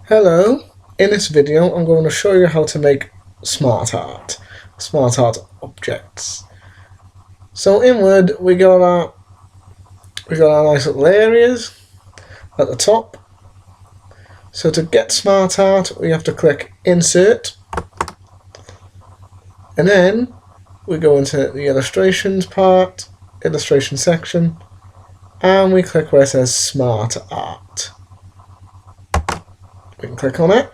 Hello, in this video I'm going to show you how to make smart art objects. So in Word we got our nice little areas at the top. So to get smart art we have to click Insert, and then we go into the illustrations part, illustration section, and we click where it says smart art. We can click on it,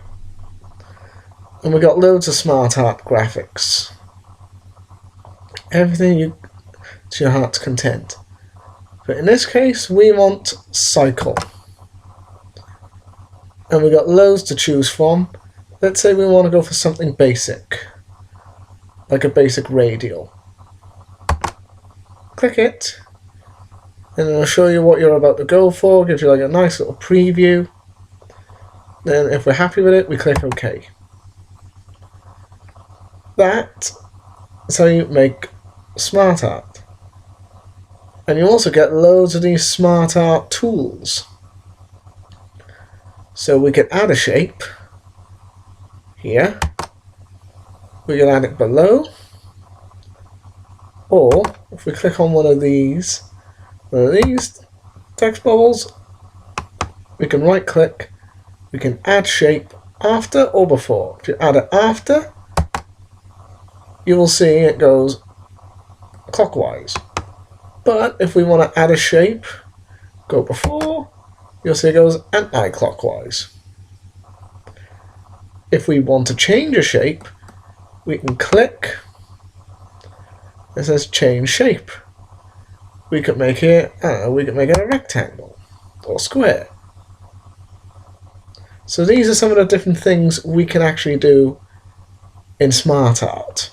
and we've got loads of smart art graphics. Everything to your heart's content. But in this case, we want cycle. And we've got loads to choose from. Let's say we want to go for something basic, like a basic radial. Click it, and it'll show you what you're about to go for, gives you like a nice little preview. Then if we're happy with it, we click OK. That's how you make smart art. And you also get loads of these smart art tools. So we can add a shape here. We can add it below. Or if we click on one of these text bubbles, we can right click. We can add shape after or before. If you add it after, you will see it goes clockwise. But if we want to add a shape, go before, you'll see it goes anti-clockwise. If we want to change a shape, we can click. It says change shape. We could make it, we could make it a rectangle or square. So these are some of the different things we can actually do in smart art.